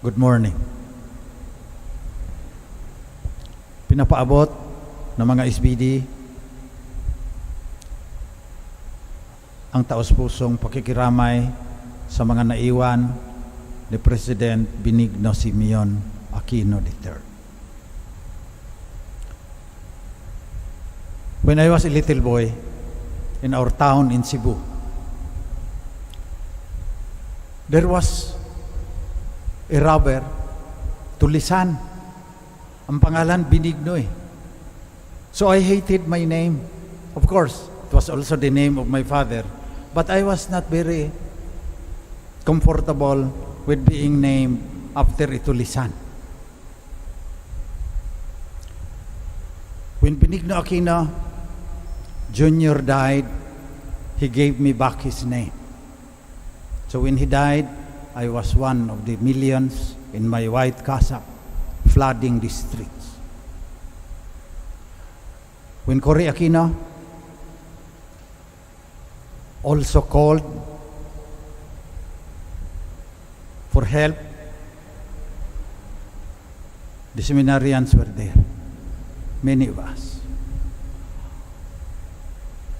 Good morning. Pinapaabot ng mga SBD ang taos-pusong pakikiramay sa mga naiwan ni President Benigno Simeon Aquino III. When I was a little boy in our town in Cebu, there was a robber, Tulisan. Ang pangalan, Benigno eh. So I hated my name. Of course, it was also the name of my father. But I was not very comfortable with being named after a Tulisan. When Benigno Aquino Jr. died, he gave me back his name. So when he died, I was one of the millions in my white cassock flooding the streets. When Cory Aquino also called for help, the seminarians were there, many of us.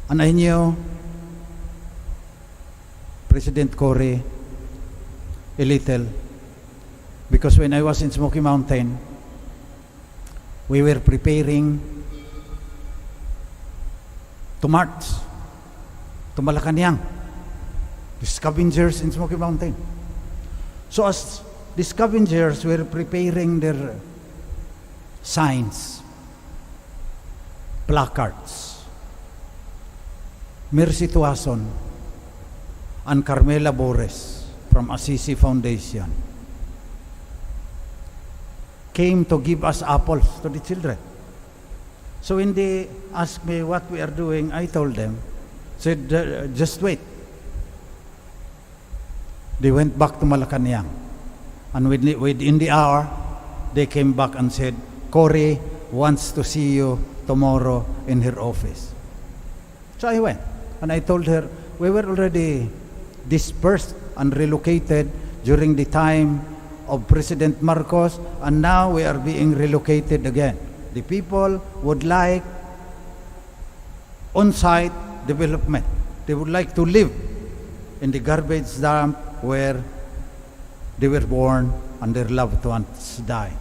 And I knew President Cory a little, because when I was in Smoky Mountain, we were preparing to march to Malacanang, the scavengers in Smoky Mountain. So as the scavengers were preparing their signs, placards, Mercy Tuason and Carmela Bores from Assisi Foundation came to give us apples to the children. So when they asked me what we are doing, I told them, said, just wait. They went back to Malacanang. And within the hour, they came back and said, Cory wants to see you tomorrow in her office. So I went and I told her, we were already dispersed and relocated during the time of President Marcos, and now we are being relocated again. The people would like on-site development. They would like to live in the garbage dump where they were born and their loved ones died.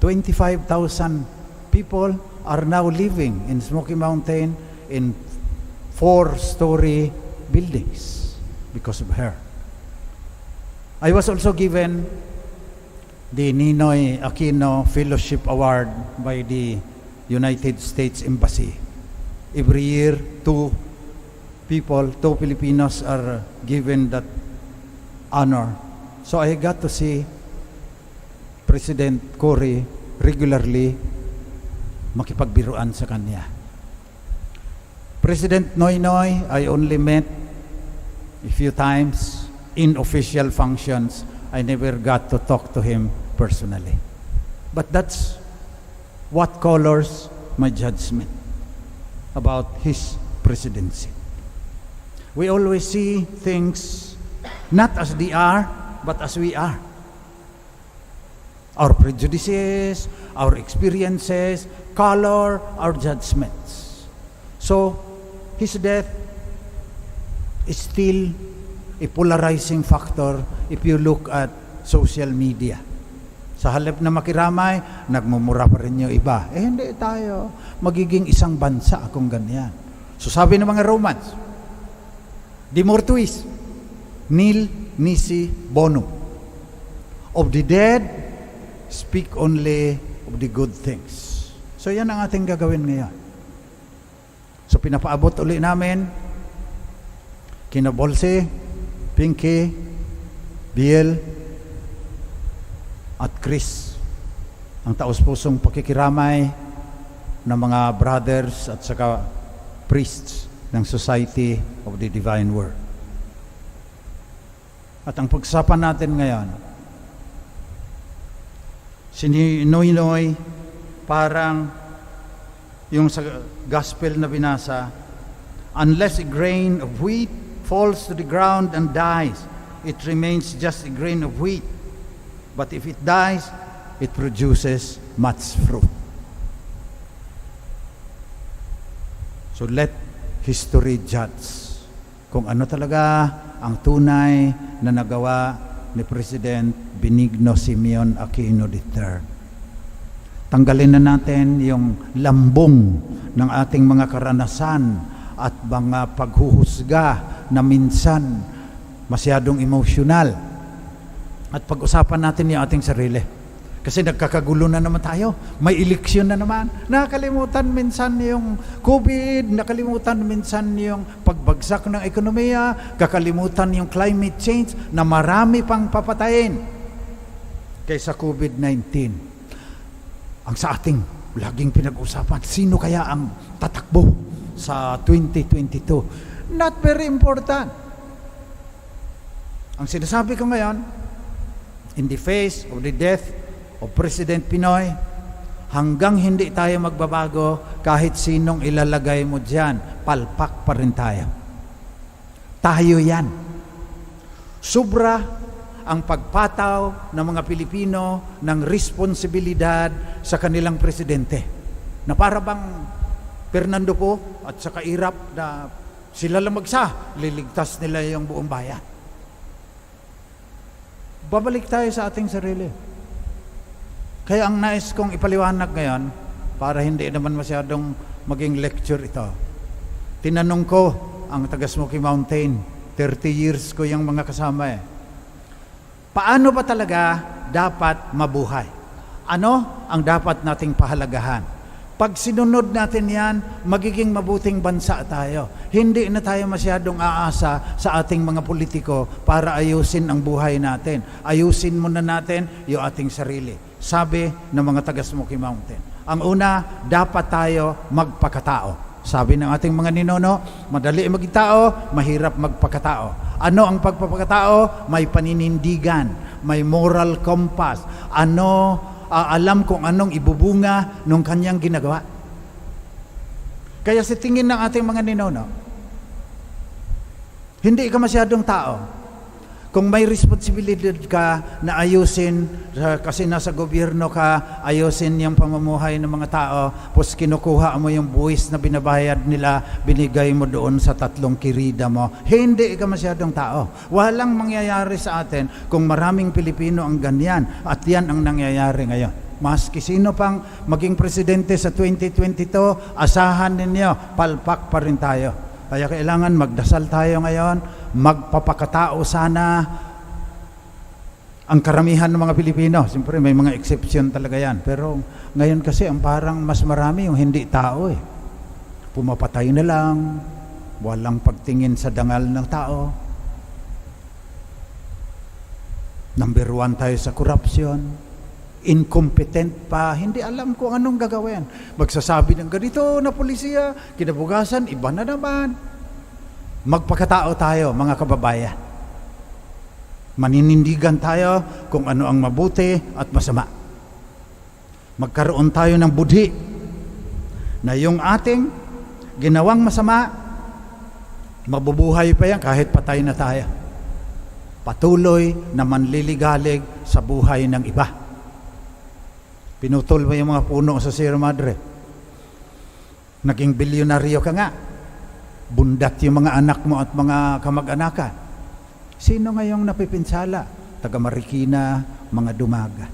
25,000 people are now living in Smoky Mountain in 4-story buildings because of her. I was also given the Ninoy Aquino Fellowship Award by the United States Embassy. Every year, two Filipinos are given that honor. So I got to see President Cory regularly, makipagbiruan sa kanya. President Noynoy, I only met a few times in official functions. I never got to talk to him personally. But that's what colors my judgment about his presidency. We always see things not as they are, but as we are. Our prejudices, our experiences, color our judgments. So, his death is still a polarizing factor if you look at social media. Sa halip na makiramay, nagmumura pa rin yung iba. Hindi tayo. Magiging isang bansa akong ganyan. So sabi ng mga Romans, De mortuis, nil nisi bonum. Of the dead, speak only of the good things. So yan ang ating gagawin ngayon. So pinapaabot uli namin kina Bolse, Pinky, Biel, at Chris ang taos-pusong pakikiramay ng mga brothers at saka priests ng Society of the Divine Word. At ang pagsapan natin ngayon, si Noynoy parang yung sa gospel na binasa, unless a grain of wheat falls to the ground and dies, it remains just a grain of wheat. But if it dies, it produces much fruit. So let history judge kung ano talaga ang tunay na nagawa ni President Benigno Simeon Aquino III. Tanggalin na natin yung lambong ng ating mga karanasan at mga paghuhusga na minsan masyadong emosyonal. At pag-usapan natin yung ating sarili. Kasi nagkakagulo na naman tayo. May eleksyon na naman. Nakalimutan minsan yung COVID, nakalimutan minsan yung pagbagsak ng ekonomiya, kakalimutan yung climate change na marami pang papatayin kaysa COVID-19. Ang sa ating laging pinag-usapan, sino kaya ang tatakbo sa 2022? Not very important. Ang sinasabi ko ngayon, in the face of the death of President Pinoy, hanggang hindi tayo magbabago, kahit sinong ilalagay mo dyan, palpak pa rin tayo. Tayo yan. Sobra ang pagpataw ng mga Pilipino ng responsibilidad sa kanilang presidente. Na para bang Fernando Po at saka Irap na sila lang magsa, liligtas nila yung buong bayan. Babalik tayo sa ating sarili. Kaya ang nais kong ipaliwanag ngayon, para hindi naman masyadong maging lecture ito, tinanong ko ang taga Smoky Mountain, 30 years ko yung mga kasama paano ba talaga dapat mabuhay? Ano ang dapat nating pahalagahan? Pag sinunod natin yan, magiging mabuting bansa tayo. Hindi na tayo masyadong aasa sa ating mga politiko para ayusin ang buhay natin. Ayusin muna natin yung ating sarili. Sabi ng mga taga Smoky Mountain. Ang una, dapat tayo magpakatao. Sabi ng ating mga ninuno, madali maging tao, mahirap magpakatao. Ano ang pagpapakatao? May paninindigan, may moral compass. Alam kung anong ibubunga nung kanyang ginagawa. Kaya sa tingin ng ating mga ninuno, hindi ka masyadong tao. Kung may responsibilidad ka na ayusin, kasi nasa gobyerno ka, ayusin yung pamumuhay ng mga tao, tapos kinukuha mo yung buwis na binabayad nila, binigay mo doon sa 3 kirida mo, hindi ka masyadong tao. Walang mangyayari sa atin kung maraming Pilipino ang ganyan, at yan ang nangyayari ngayon. Maski sino pang maging presidente sa 2022, asahan ninyo, palpak pa rin tayo. Kaya kailangan magdasal tayo ngayon, magpapakatao sana ang karamihan ng mga Pilipino. Siyempre may mga exception talaga yan. Pero ngayon kasi ang parang mas marami yung hindi tao Pumapatay na lang, walang pagtingin sa dangal ng tao. Number 1 tayo sa corruption. Incompetent pa, hindi alam kung anong gagawin. Magsasabi ng ganito na pulisya, kinabukasan, iba na naman. Magpakatao tayo, mga kababayan. Maninindigan tayo kung ano ang mabuti at masama. Magkaroon tayo ng budhi na yung ating ginawang masama, mabubuhay pa yan kahit patay na tayo. Patuloy na manliligalig sa buhay ng iba. Pinutol mo yung mga puno sa Sierra Madre. Naging bilyonaryo ka nga. Bundat yung mga anak mo at mga kamag-anakan. Sino ngayong napipinsala? Taga Marikina, mga dumaga.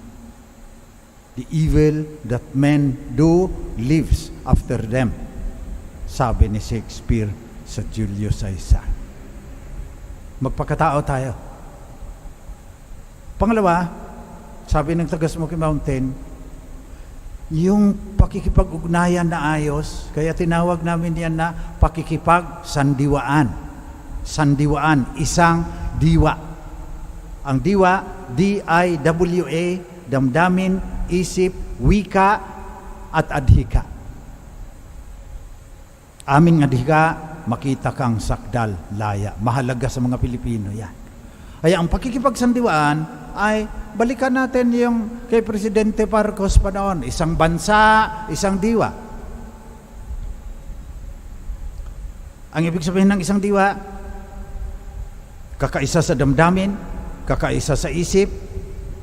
The evil that men do lives after them. Sabi ni Shakespeare sa Julius Caesar. Magpakatao tayo. Pangalawa, sabi ng taga Smoky Mountain, yung pakikipag-ugnayan na ayos, kaya tinawag namin yan na pakikipag-sandiwaan. Sandiwaan, isang diwa. Ang diwa, D-I-W-A, damdamin, isip, wika, at adhika. Aming adhika, makita kang sakdal, laya. Mahalaga sa mga Pilipino yan. Kaya ang pakikipagsandiwaan ay balikan natin yung kay Presidente Marcos pa noon. Isang bansa, isang diwa. Ang ibig sabihin ng isang diwa, kakaisa sa damdamin, kakaisa sa isip,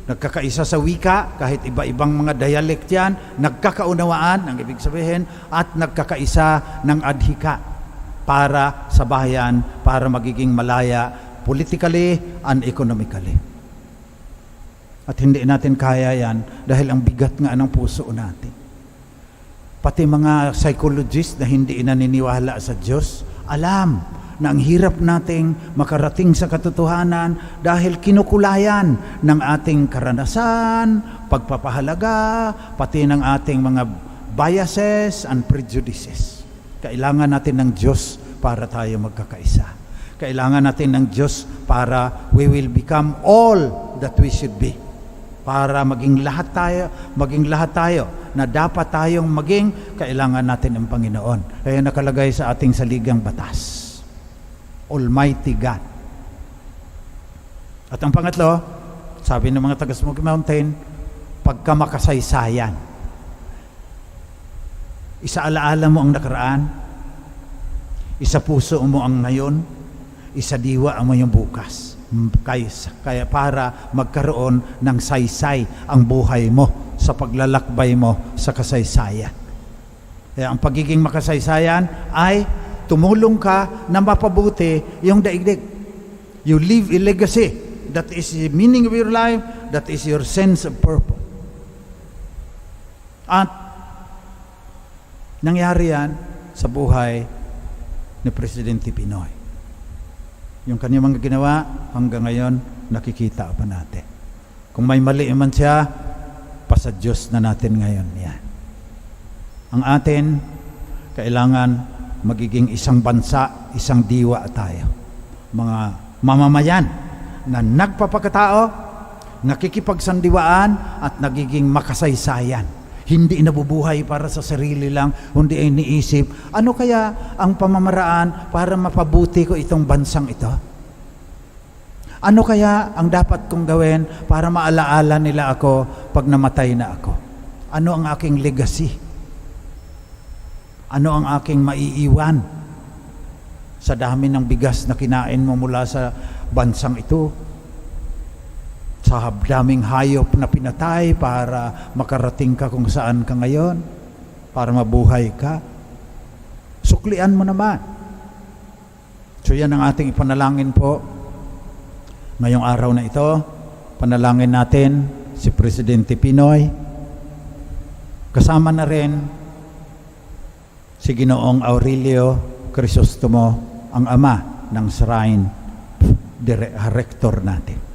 nagkakaisa sa wika, kahit iba-ibang mga dialect yan, nagkakaunawaan, ang ibig sabihin, at nagkakaisa ng adhika para sa bayan, para magiging malaya politically and economically. At hindi natin kaya yan dahil ang bigat nga ng puso natin. Pati mga psychologist na hindi naniniwala sa Diyos, alam na ang hirap nating makarating sa katotohanan dahil kinukulayan ng ating karanasan, pagpapahalaga, pati ng ating mga biases and prejudices. Kailangan natin ng Diyos para tayo magkakaisa. Kailangan natin ng Diyos para we will become all that we should be. Para maging lahat tayo na dapat tayong maging, kailangan natin ang Panginoon. Kaya nakalagay sa ating saligang batas, Almighty God. At ang pangatlo, sabi ng mga taga Smoky Mountain, pagkamakasaysayan. Isaalaala mo ang nakaraan, isa puso mo ang ngayon, isa diwa mo yung bukas. Kaya para magkaroon ng saysay ang buhay mo sa paglalakbay mo sa kasaysayan. Kaya ang pagiging makasaysayan ay tumulong ka na mapabuti yung daigdig. You leave a legacy. That is the meaning of your life. That is your sense of purpose. At nangyari yan sa buhay ni Presidente Pinoy. Yung kanyang mga ginawa, hanggang ngayon, nakikita pa natin. Kung may mali man siya, pasa Diyos na natin ngayon yan. Ang atin, kailangan magiging isang bansa, isang diwa tayo. Mga mamamayan na nagpapakatao, nakikipagsandiwaan, at nagiging makasaysayan. Hindi nabubuhay para sa sarili lang, hindi ay iniisip, ano kaya ang pamamaraan para mapabuti ko itong bansang ito? Ano kaya ang dapat kong gawin para maalaala nila ako pag namatay na ako? Ano ang aking legacy? Ano ang aking maiiwan sa dami ng bigas na kinain mo mula sa bansang ito? Sa daming hayop na pinatay para makarating ka kung saan ka ngayon, para mabuhay ka. Suklian mo naman. So yan ang ating ipanalangin po ngayong araw na ito. Panalangin natin si Presidente Pinoy. Kasama na rin si Ginoong Aurelio Crisostomo, ang ama ng Shrine Rector natin.